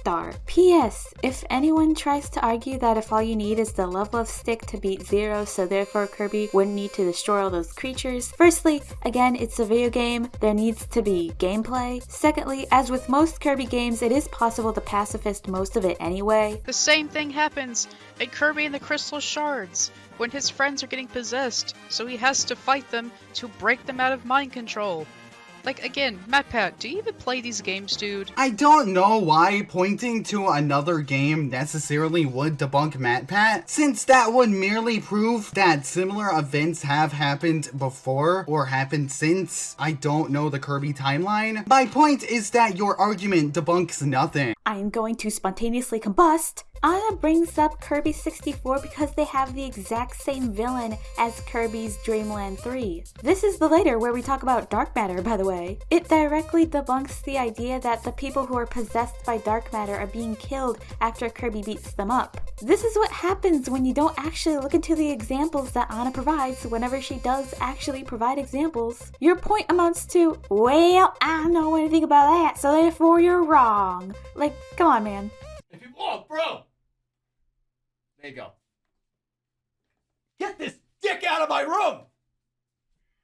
P.S. If anyone tries to argue that if all you need is the love stick to beat Zero, so therefore Kirby wouldn't need to destroy all those creatures. Firstly, again, it's a video game. There needs to be gameplay. Secondly, as with most Kirby games, it is possible to pacifist most of it anyway. The same thing happens in Kirby and the Crystal Shards when his friends are getting possessed, so he has to fight them to break them out of mind control. Like, again, MatPat, do you even play these games, dude? I don't know why pointing to another game necessarily would debunk MatPat, since that would merely prove that similar events have happened before or happened since. I don't know the Kirby timeline. My point is that your argument debunks nothing. I am going to spontaneously combust. Anna brings up Kirby 64 because they have the exact same villain as Kirby's Dream Land 3. This is the later where we talk about dark matter, by the way. It directly debunks the idea that the people who are possessed by dark matter are being killed after Kirby beats them up. This is what happens when you don't actually look into the examples that Anna provides whenever she does actually provide examples. Your point amounts to, well, I don't know anything about that, so therefore you're wrong. Like, come on, man. Oh, bro! There you go. Get this dick out of my room!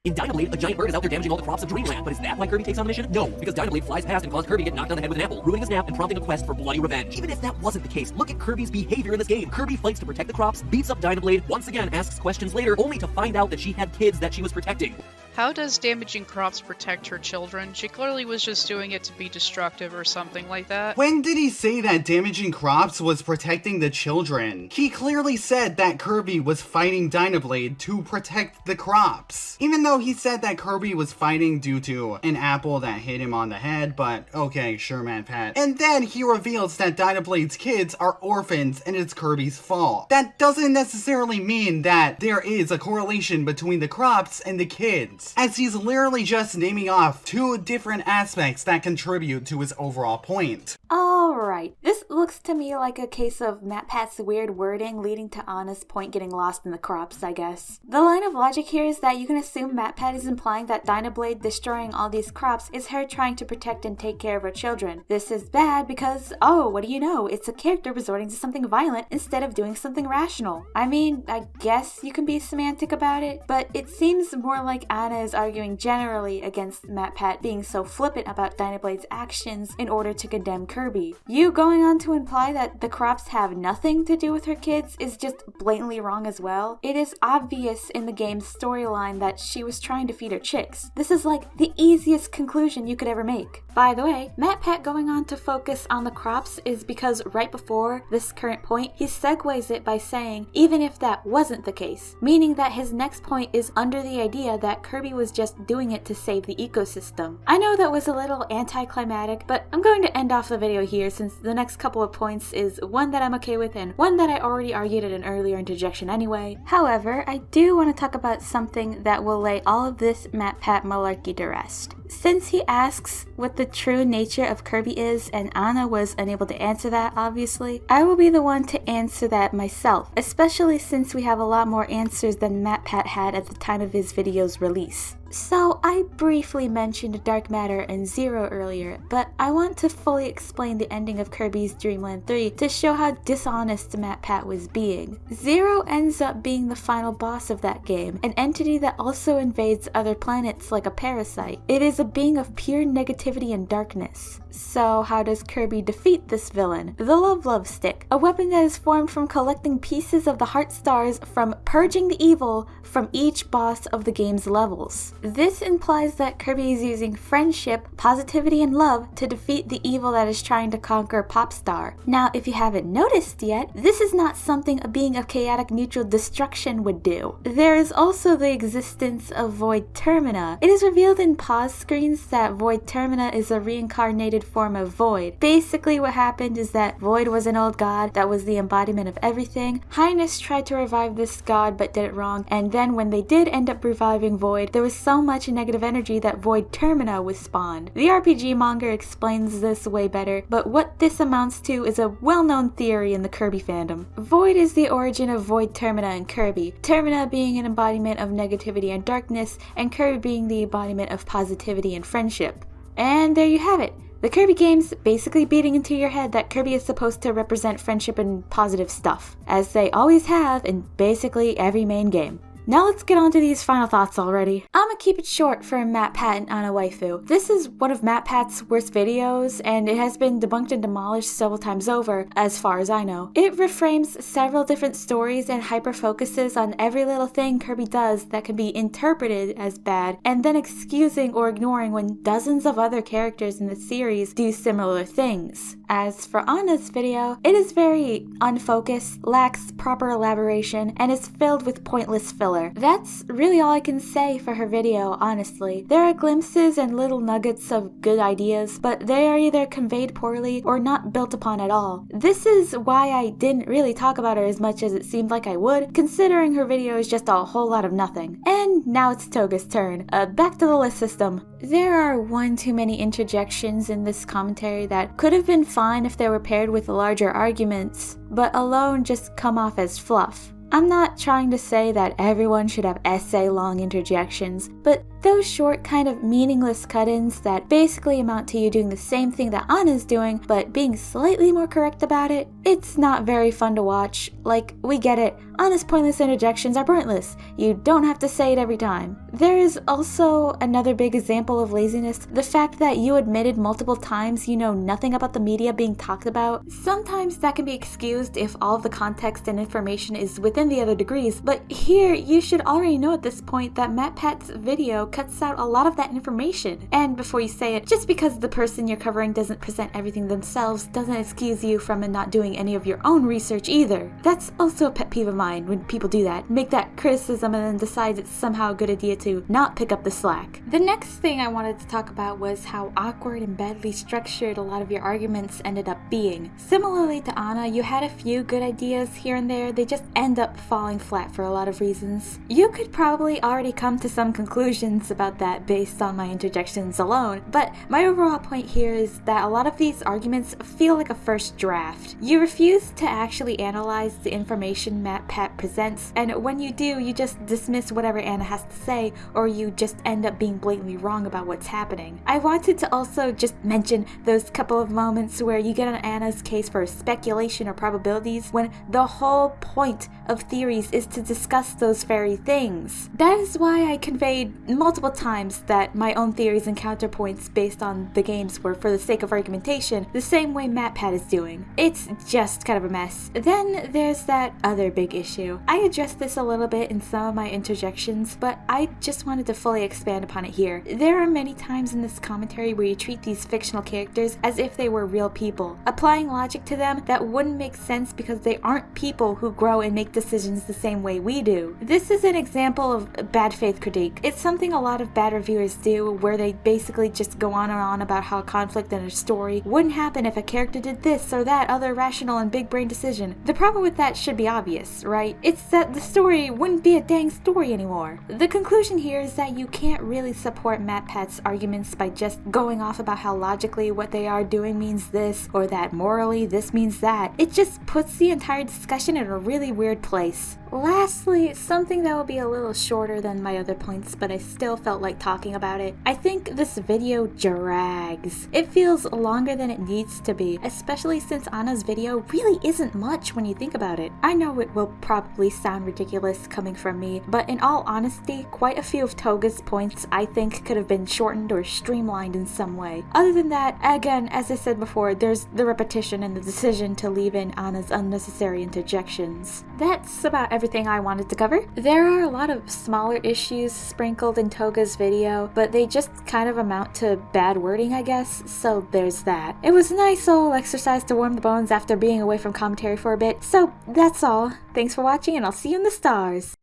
In Dynablade, a giant bird is out there damaging all the crops of Dreamland. But is that why Kirby takes on the mission? No, because Dynablade flies past and causes Kirby to get knocked on the head with an apple, ruining his nap and prompting a quest for bloody revenge. Even if that wasn't the case, look at Kirby's behavior in this game. Kirby fights to protect the crops, beats up Dynablade, once again asks questions later, only to find out that she had kids that she was protecting. How does damaging crops protect her children? She clearly was just doing it to be destructive or something like that. When did he say that damaging crops was protecting the children? He clearly said that Kirby was fighting Dynablade to protect the crops. Even though he said that Kirby was fighting due to an apple that hit him on the head, but okay, sure, MatPat. And then he reveals that Dynablade's kids are orphans and it's Kirby's fault. That doesn't necessarily mean that there is a correlation between the crops and the kids, as he's literally just naming off two different aspects that contribute to his overall point. Alright, this looks to me like a case of MatPat's weird wording leading to Anna's point getting lost in the crops, I guess. The line of logic here is that you can assume MatPat is implying that Dynablade destroying all these crops is her trying to protect and take care of her children. This is bad because, oh, what do you know, it's a character resorting to something violent instead of doing something rational. I mean, I guess you can be semantic about it, but it seems more like Anna is arguing generally against MatPat being so flippant about Dynablade's actions in order to condemn Kirby. You going on to imply that the crops have nothing to do with her kids is just blatantly wrong as well. It is obvious in the game's storyline that she was trying to feed her chicks. This is like the easiest conclusion you could ever make. By the way, MatPat going on to focus on the crops is because right before this current point, he segues it by saying, even if that wasn't the case, meaning that his next point is under the idea that Kirby was just doing it to save the ecosystem. I know that was a little anticlimactic, but I'm going to end off the video here since the next couple of points is one that I'm okay with and one that I already argued at an earlier interjection anyway. However, I do want to talk about something that will lay all of this MatPat malarkey to rest. Since he asks what the true nature of Kirby is, and Anna was unable to answer that, obviously, I will be the one to answer that myself, especially since we have a lot more answers than MatPat had at the time of his video's release. So, I briefly mentioned Dark Matter and Zero earlier, but I want to fully explain the ending of Kirby's Dream Land 3 to show how dishonest MatPat was being. Zero ends up being the final boss of that game, an entity that also invades other planets like a parasite. It is a being of pure negativity and darkness. So, how does Kirby defeat this villain? The Love Stick, a weapon that is formed from collecting pieces of the heart stars from purging the evil from each boss of the game's levels. This implies that Kirby is using friendship, positivity, and love to defeat the evil that is trying to conquer Popstar. Now, if you haven't noticed yet, this is not something a being of chaotic neutral destruction would do. There is also the existence of Void Termina. It is revealed in pause screens that Void Termina is a reincarnated form of Void. Basically what happened is that Void was an old god that was the embodiment of everything. Highness tried to revive this god but did it wrong, and then when they did end up reviving Void, there was so much negative energy that Void Termina was spawned. The RPG manga explains this way better, but what this amounts to is a well-known theory in the Kirby fandom. Void is the origin of Void Termina and Kirby, Termina being an embodiment of negativity and darkness, and Kirby being the embodiment of positivity and friendship. And there you have it. The Kirby games basically beating into your head that Kirby is supposed to represent friendship and positive stuff, as they always have in basically every main game. Now let's get on to these final thoughts already. I'ma keep it short for MatPat and Ana Waifu. This is one of MatPat's worst videos, and it has been debunked and demolished several times over, as far as I know. It reframes several different stories and hyper-focuses on every little thing Kirby does that can be interpreted as bad, and then excusing or ignoring when dozens of other characters in the series do similar things. As for Ana's video, it is very unfocused, lacks proper elaboration, and is filled with pointless filler. That's really all I can say for her video, honestly. There are glimpses and little nuggets of good ideas, but they are either conveyed poorly or not built upon at all. This is why I didn't really talk about her as much as it seemed like I would, considering her video is just a whole lot of nothing. And now it's Toga's turn. Back to the list system. There are one too many interjections in this commentary that could have been fine if they were paired with larger arguments, but alone just come off as fluff. I'm not trying to say that everyone should have essay-long interjections, but those short kind of meaningless cut-ins that basically amount to you doing the same thing that Ana's doing, but being slightly more correct about it, it's not very fun to watch. Like, we get it, Ana's pointless interjections are pointless. You don't have to say it every time. There is also another big example of laziness, the fact that you admitted multiple times you know nothing about the media being talked about. Sometimes that can be excused if all of the context and information is within the other degrees, but here you should already know at this point that MatPat's video cuts out a lot of that information. And before you say it, just because the person you're covering doesn't present everything themselves doesn't excuse you from not doing any of your own research either. That's also a pet peeve of mine when people do that, make that criticism and then decide it's somehow a good idea to not pick up the slack. The next thing I wanted to talk about was how awkward and badly structured a lot of your arguments ended up being. Similarly to Ana, you had a few good ideas here and there, they just end up falling flat for a lot of reasons. You could probably already come to some conclusions about that based on my interjections alone, but my overall point here is that a lot of these arguments feel like a first draft. You refuse to actually analyze the information MatPat presents, and when you do, you just dismiss whatever Ana has to say, or you just end up being blatantly wrong about what's happening. I wanted to also just mention those couple of moments where you get on Ana's case for speculation or probabilities when the whole point of theories is to discuss those very things. That is why I conveyed multiple times that my own theories and counterpoints based on the games were for the sake of argumentation, the same way MatPat is doing. It's just kind of a mess. Then there's that other big issue. I addressed this a little bit in some of my interjections, but I just wanted to fully expand upon it here. There are many times in this commentary where you treat these fictional characters as if they were real people, applying logic to them that wouldn't make sense because they aren't people who grow and make decisions the same way we do. This is an example of bad faith critique. It's something a lot of bad reviewers do, where they basically just go on and on about how conflict in a story wouldn't happen if a character did this or that other rational and big brain decision. The problem with that should be obvious, right? It's that the story wouldn't be a dang story anymore. The conclusion here is that you can't really support MatPat's arguments by just going off about how logically what they are doing means this, or that morally this means that. It just puts the entire discussion in a really weird place. Lastly, something that will be a little shorter than my other points, but I still felt like talking about it. I think this video drags. It feels longer than it needs to be, especially since Ana's video really isn't much when you think about it. I know it will probably sound ridiculous coming from me, but in all honesty, quite a few of Toga's points I think could have been shortened or streamlined in some way. Other than that, again, as I said before, there's the repetition and the decision to leave in Ana's unnecessary interjections. That's about everything everything I wanted to cover. There are a lot of smaller issues sprinkled in Toga's video, but they just kind of amount to bad wording, I guess, so there's that. It was a nice little exercise to warm the bones after being away from commentary for a bit, so that's all. Thanks for watching, and I'll see you in the stars.